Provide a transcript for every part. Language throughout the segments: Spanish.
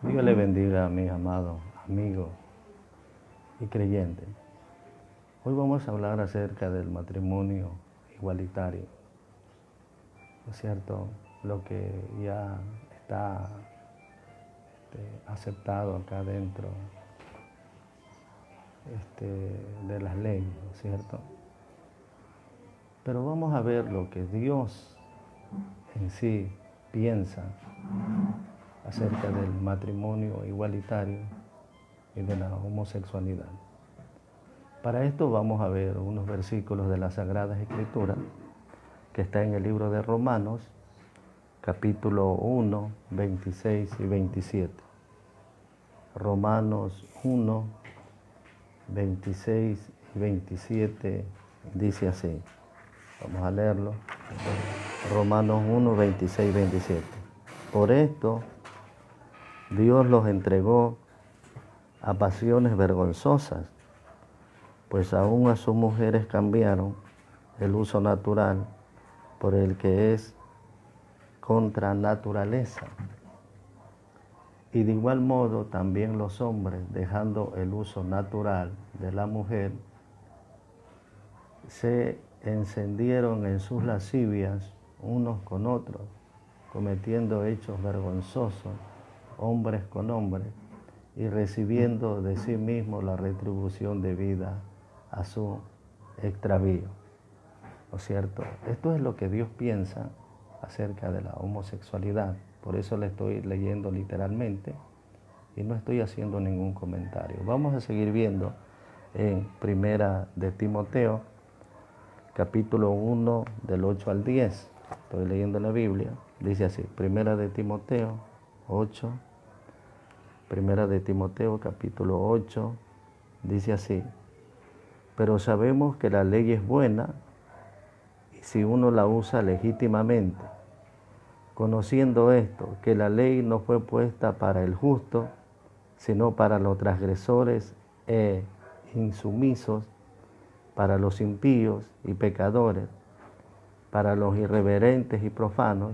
Dios le bendiga a mis amados amigos y creyentes. Hoy vamos a hablar acerca del matrimonio igualitario. ¿No es cierto? Lo que ya está aceptado acá dentro de las leyes, ¿no es cierto? Pero vamos a ver lo que Dios en sí piensa acerca del matrimonio igualitario y de la homosexualidad. Para esto vamos a ver unos versículos de las Sagradas Escrituras que está en el libro de Romanos, capítulo 1, 26 y 27. Romanos 1, 26 y 27 dice así. Vamos a leerlo. Romanos 1, 26 y 27. Por esto, Dios los entregó a pasiones vergonzosas, pues aún a sus mujeres cambiaron el uso natural por el que es contra naturaleza. Y de igual modo también los hombres, dejando el uso natural de la mujer, se encendieron en sus lascivias unos con otros, cometiendo hechos vergonzosos, hombres con hombres, y recibiendo de sí mismos la retribución debida a su extravío. ¿No es cierto? Esto es lo que Dios piensa acerca de la homosexualidad. Por eso le estoy leyendo literalmente y no estoy haciendo ningún comentario. Vamos a seguir viendo en Primera de Timoteo, capítulo 1, del 8 al 10. Estoy leyendo la Biblia. Dice así, Primera de Timoteo 8, Primera de Timoteo, capítulo 8, dice así, pero sabemos que la ley es buena y si uno la usa legítimamente, conociendo esto, que la ley no fue puesta para el justo, sino para los transgresores e insumisos, para los impíos y pecadores, para los irreverentes y profanos,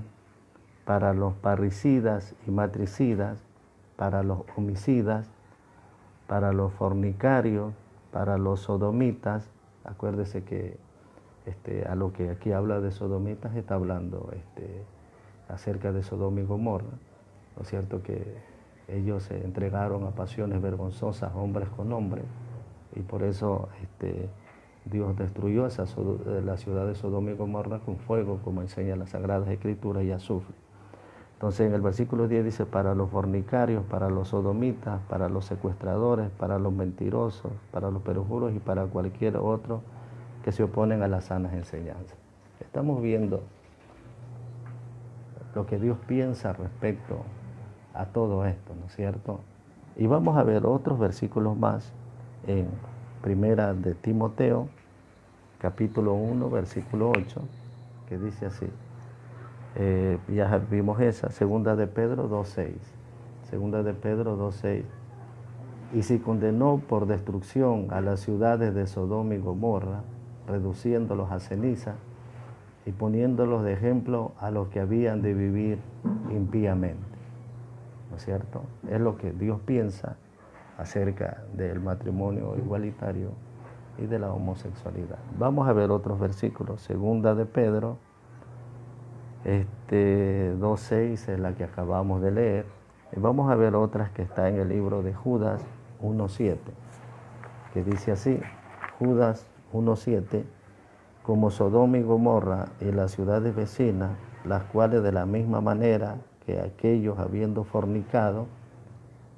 para los parricidas y matricidas, para los homicidas, para los fornicarios, para los sodomitas. Acuérdese que a lo que aquí habla de sodomitas está hablando acerca de Sodoma y Gomorra, ¿no es cierto? Que ellos se entregaron a pasiones vergonzosas, hombres con hombres, y por eso Dios destruyó la ciudad de Sodoma y Gomorra con fuego, como enseña las Sagradas Escrituras, y azufre. Entonces en el versículo 10 dice, para los fornicarios, para los sodomitas, para los secuestradores, para los mentirosos, para los perjuros y para cualquier otro que se oponen a las sanas enseñanzas. Estamos viendo lo que Dios piensa respecto a todo esto, ¿no es cierto? Y vamos a ver otros versículos más en Primera de Timoteo, capítulo 1, versículo 8, que dice así. Ya vimos esa, Segunda de Pedro 2.6. Segunda de Pedro 2.6. Y si condenó por destrucción a las ciudades de Sodoma y Gomorra, reduciéndolos a ceniza y poniéndolos de ejemplo a los que habían de vivir impíamente. ¿No es cierto? Es lo que Dios piensa acerca del matrimonio igualitario y de la homosexualidad. Vamos a ver otros versículos. Segunda de Pedro 2.6 es la que acabamos de leer. Y vamos a ver otras que está en el libro de Judas 1.7, que dice así, Judas 1.7, como Sodoma y Gomorra y las ciudades vecinas, las cuales de la misma manera que aquellos habiendo fornicado,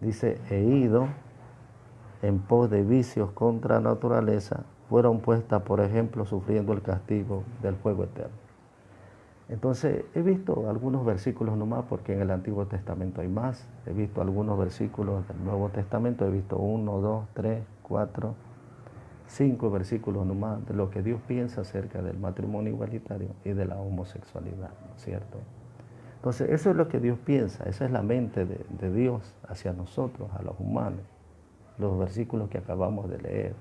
dice, e ido en pos de vicios contra la naturaleza, fueron puestas, por ejemplo, sufriendo el castigo del fuego eterno. Entonces, he visto algunos versículos nomás, porque en el Antiguo Testamento hay más. He visto algunos versículos del Nuevo Testamento, he visto 1, 2, 3, 4, 5 versículos nomás de lo que Dios piensa acerca del matrimonio igualitario y de la homosexualidad, ¿no es cierto? Entonces, eso es lo que Dios piensa, esa es la mente de Dios hacia nosotros, a los humanos, los versículos que acabamos de leer.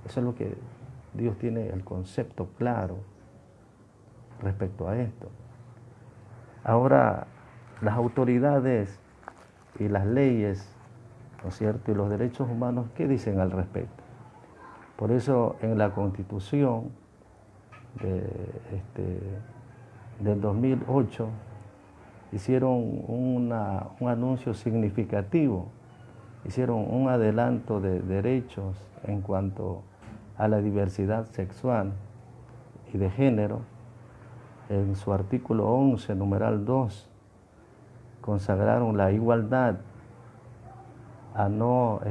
Eso es lo que Dios tiene el concepto claro respecto a esto. Ahora, las autoridades y las leyes, ¿no es cierto?, y los derechos humanos, ¿qué dicen al respecto? Por eso en la Constitución del 2008 hicieron un anuncio significativo, hicieron un adelanto de derechos en cuanto a la diversidad sexual y de género. En su artículo 11, numeral 2, consagraron la igualdad, a no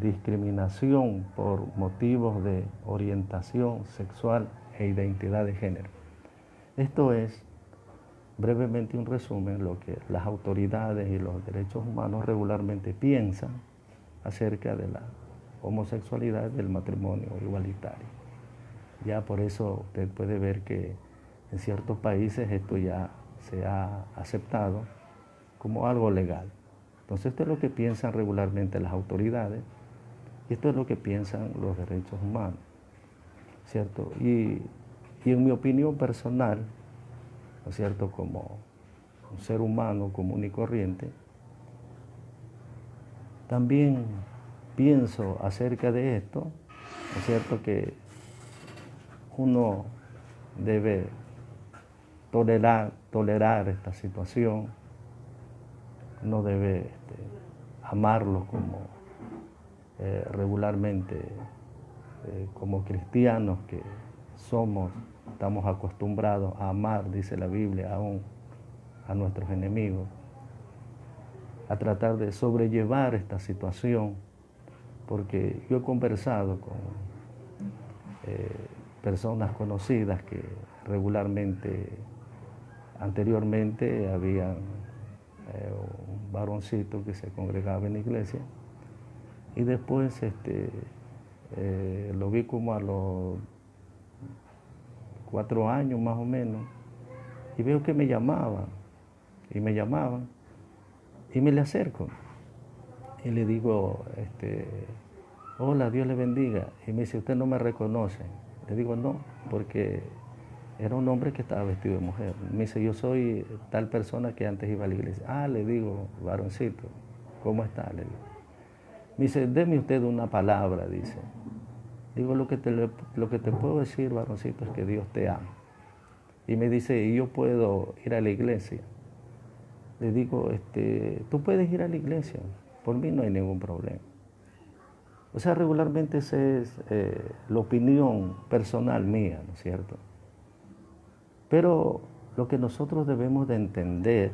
discriminación por motivos de orientación sexual e identidad de género. Esto es brevemente un resumen de lo que las autoridades y los derechos humanos regularmente piensan acerca de la homosexualidad y del matrimonio igualitario. Ya por eso usted puede ver que en ciertos países esto ya se ha aceptado como algo legal. Entonces esto es lo que piensan regularmente las autoridades y esto es lo que piensan los derechos humanos, ¿cierto? Y en mi opinión personal, ¿no es cierto?, como un ser humano común y corriente, también pienso acerca de esto, ¿no es cierto?, que uno debe tolerar esta situación, no debe amarlos como regularmente como cristianos que somos, estamos acostumbrados a amar, dice la Biblia, aún a nuestros enemigos, a tratar de sobrellevar esta situación, porque yo he conversado con personas conocidas que regularmente, anteriormente había un varoncito que se congregaba en la iglesia y después lo vi como a los 4 años más o menos y veo que me llamaban y me le acerco y le digo, hola, Dios le bendiga, y me dice, ¿usted no me reconoce? Le digo, no, porque era un hombre que estaba vestido de mujer. Me dice, yo soy tal persona que antes iba a la iglesia. Ah, le digo, varoncito, ¿cómo está? Le digo. Me dice, deme usted una palabra, dice. Digo, lo que te puedo decir, varoncito, es que Dios te ama. Y me dice, ¿y yo puedo ir a la iglesia? Le digo, tú puedes ir a la iglesia, por mí no hay ningún problema. O sea, regularmente esa es la opinión personal mía, ¿no es cierto? Pero lo que nosotros debemos de entender,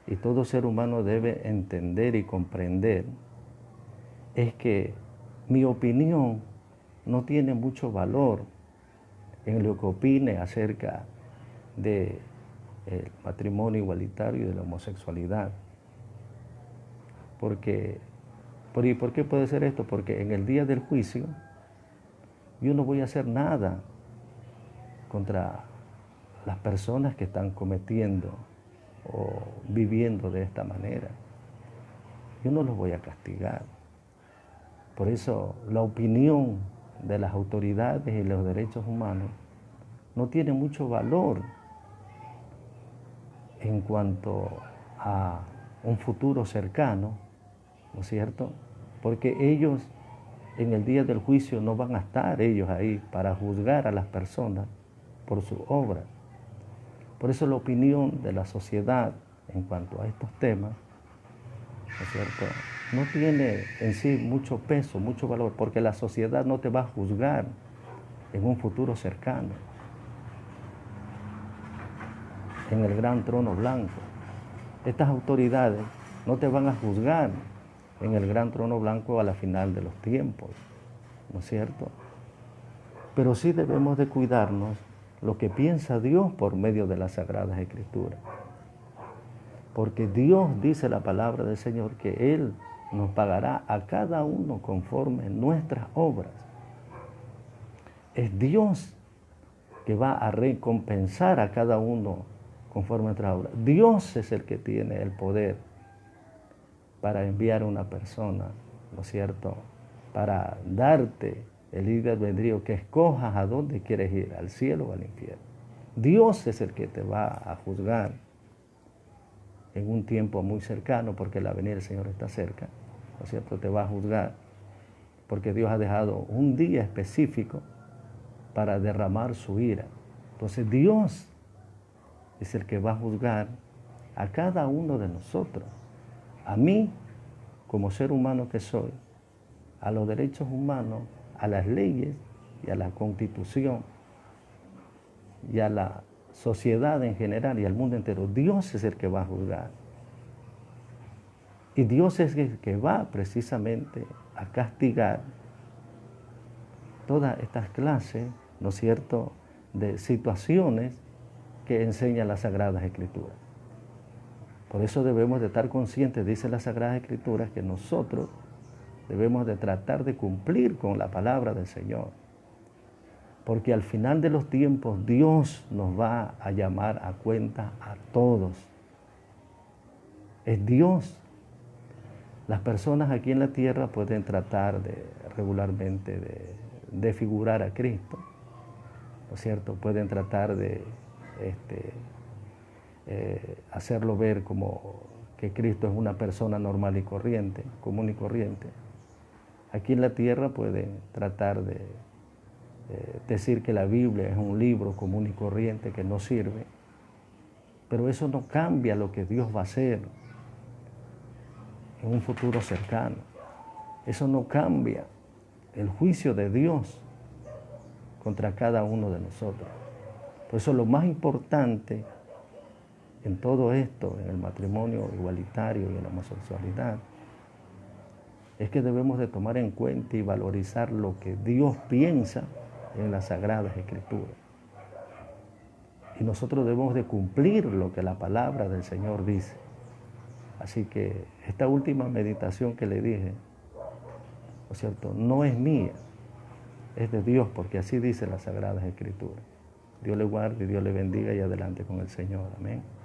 y todo ser humano debe entender y comprender, es que mi opinión no tiene mucho valor en lo que opine acerca del matrimonio igualitario y de la homosexualidad. ¿Por qué puede ser esto? Porque en el día del juicio yo no voy a hacer nada contra las personas que están cometiendo o viviendo de esta manera. Yo no los voy a castigar. Por eso la opinión de las autoridades y los derechos humanos no tiene mucho valor en cuanto a un futuro cercano, ¿no es cierto? Porque ellos en el día del juicio no van a estar ellos ahí para juzgar a las personas por su obra. Por eso la opinión de la sociedad en cuanto a estos temas, ¿no es cierto?, no tiene en sí mucho peso, mucho valor, porque la sociedad no te va a juzgar en un futuro cercano, en el gran trono blanco. Estas autoridades no te van a juzgar en el gran trono blanco a la final de los tiempos, ¿no es cierto? Pero sí debemos de cuidarnos lo que piensa Dios por medio de las Sagradas Escrituras. Porque Dios, dice la palabra del Señor, que Él nos pagará a cada uno conforme nuestras obras. Es Dios que va a recompensar a cada uno conforme nuestras obras. Dios es el que tiene el poder para enviar a una persona, ¿no es cierto?, para darte el libre albedrío, que escojas a dónde quieres ir, al cielo o al infierno. Dios es el que te va a juzgar. en un tiempo muy cercano, porque la venida del Señor está cerca, ¿no es cierto? Te va a juzgar, porque Dios ha dejado un día específico para derramar su ira. Entonces Dios es el que va a juzgar a cada uno de nosotros. A mí, como ser humano que soy, a los derechos humanos, a las leyes y a la Constitución y a la sociedad en general y al mundo entero. Dios es el que va a juzgar. Y Dios es el que va precisamente a castigar todas estas clases, ¿no es cierto?, de situaciones que enseñan las Sagradas Escrituras. Por eso debemos de estar conscientes, dice las Sagradas Escrituras, que nosotros debemos de tratar de cumplir con la palabra del Señor. Porque al final de los tiempos Dios nos va a llamar a cuenta a todos. Es Dios. Las personas aquí en la tierra pueden tratar regularmente de figurar a Cristo, ¿no es cierto? Pueden tratar de hacerlo ver como que Cristo es una persona normal y corriente, común y corriente. Aquí en la tierra pueden tratar de decir que la Biblia es un libro común y corriente que no sirve, pero eso no cambia lo que Dios va a hacer en un futuro cercano. Eso no cambia el juicio de Dios contra cada uno de nosotros. Por eso lo más importante en todo esto, en el matrimonio igualitario y en la homosexualidad, es que debemos de tomar en cuenta y valorizar lo que Dios piensa en las Sagradas Escrituras. Y nosotros debemos de cumplir lo que la palabra del Señor dice. Así que esta última meditación que le dije, ¿no es cierto?, no es mía, es de Dios, porque así dice las Sagradas Escrituras. Dios le guarde y Dios le bendiga y adelante con el Señor. Amén.